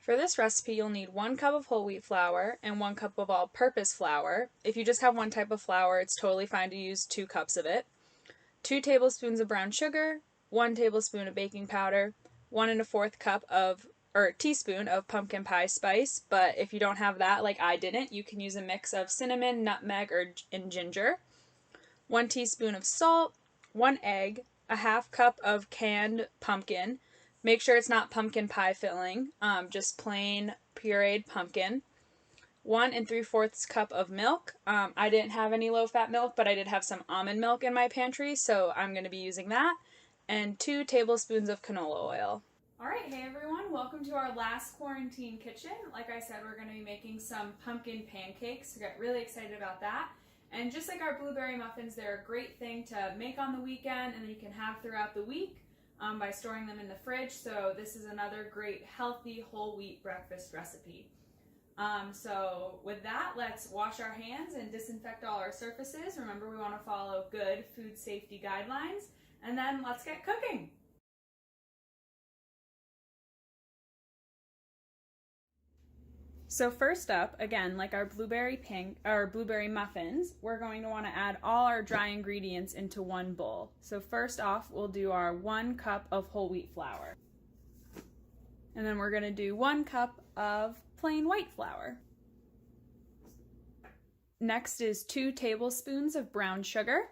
For this recipe, you'll need 1 cup of whole wheat flour and 1 cup of all-purpose flour. If you just have one type of flour, it's totally fine to use 2 cups of it. 2 tablespoons of brown sugar, 1 tablespoon of baking powder, 1 1/4 teaspoon of pumpkin pie spice, but if you don't have that, like I didn't, you can use a mix of cinnamon, nutmeg, and ginger. 1 teaspoon of salt, 1 egg, a 1/2 cup of canned pumpkin. Make sure it's not pumpkin pie filling, just plain pureed pumpkin. 1 3/4 cup of milk. I didn't have any low-fat milk, but I did have some almond milk in my pantry, so I'm going to be using that. And 2 tablespoons of canola oil. Alright, hey everyone, welcome to our last quarantine kitchen. Like I said, we're going to be making some pumpkin pancakes, so get really excited about that. And just like our blueberry muffins, they're a great thing to make on the weekend and then you can have throughout the week by storing them in the fridge. So this is another great healthy whole wheat breakfast recipe. So with that, let's wash our hands and disinfect all our surfaces. Remember, we want to follow good food safety guidelines, and then let's get cooking. So first up, again, like our blueberry muffins, we're going to want to add all our dry ingredients into one bowl. So first off, we'll do our 1 cup of whole wheat flour. And then we're going to do 1 cup of plain white flour. Next is 2 tablespoons of brown sugar.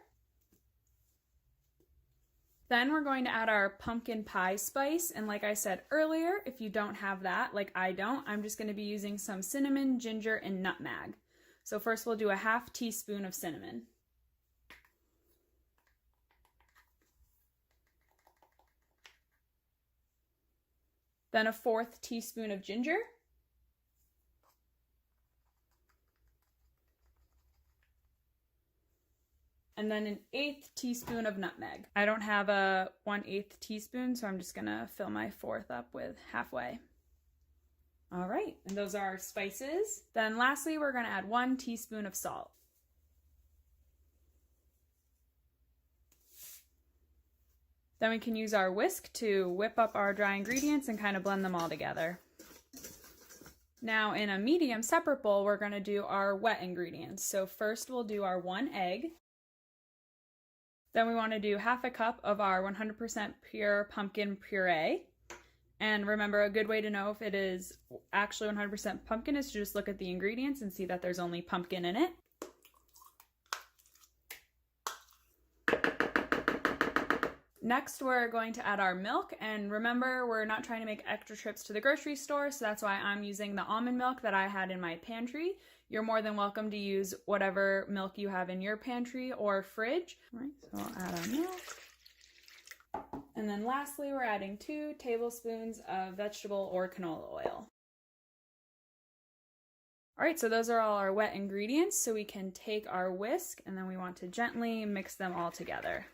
Then we're going to add our pumpkin pie spice, and like I said earlier, if you don't have that, like I don't, I'm just going to be using some cinnamon, ginger, and nutmeg. So first we'll do a 1/2 teaspoon of cinnamon. Then a 1/4 teaspoon of ginger. And then an 1/8 teaspoon of nutmeg. I don't have a 1/8 teaspoon, so I'm just gonna fill my 1/4 up with halfway. All right, and those are our spices. Then lastly, we're gonna add 1 teaspoon of salt. Then we can use our whisk to whip up our dry ingredients and kind of blend them all together. Now in a medium separate bowl, we're gonna do our wet ingredients. So first we'll do our 1 egg. Then we want to do 1/2 cup of our 100% pure pumpkin puree. And remember, a good way to know if it is actually 100% pumpkin is to just look at the ingredients and see that there's only pumpkin in it. Next, we're going to add our milk, and remember, we're not trying to make extra trips to the grocery store, so that's why I'm using the almond milk that I had in my pantry. You're more than welcome to use whatever milk you have in your pantry or fridge. All right, so I'll add our milk. And then lastly, we're adding 2 tablespoons of vegetable or canola oil. All right, so those are all our wet ingredients, so we can take our whisk and then we want to gently mix them all together.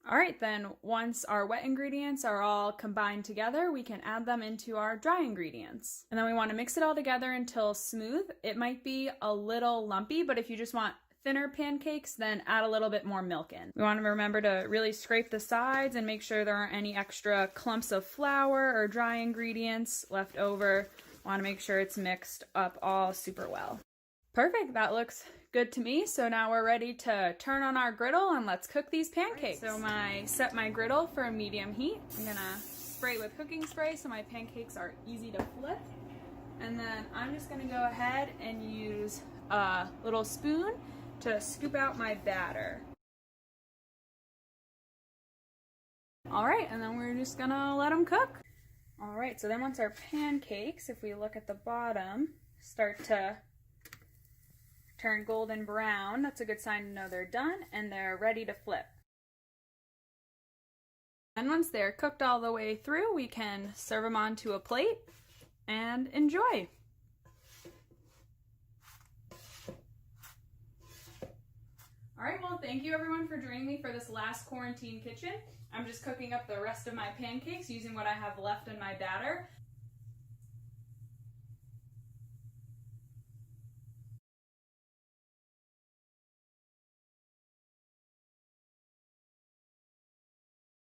All right, then once our wet ingredients are all combined together, we can add them into our dry ingredients. And then we want to mix it all together until smooth. It might be a little lumpy, but if you just want thinner pancakes, then add a little bit more milk in. We want to remember to really scrape the sides and make sure there aren't any extra clumps of flour or dry ingredients left over. Want to make sure it's mixed up all super well. Perfect, that looks good to me. So now we're ready to turn on our griddle and let's cook these pancakes. Right, so set my griddle for a medium heat. I'm gonna spray it with cooking spray so my pancakes are easy to flip. And then I'm just gonna go ahead and use a little spoon to scoop out my batter. All right, and then we're just gonna let them cook. All right, so then once our pancakes, if we look at the bottom, start to turn golden brown, that's a good sign to know they're done and they're ready to flip. And once they're cooked all the way through, we can serve them onto a plate and enjoy. All right, well, thank you everyone for joining me for this last quarantine kitchen. I'm just cooking up the rest of my pancakes using what I have left in my batter.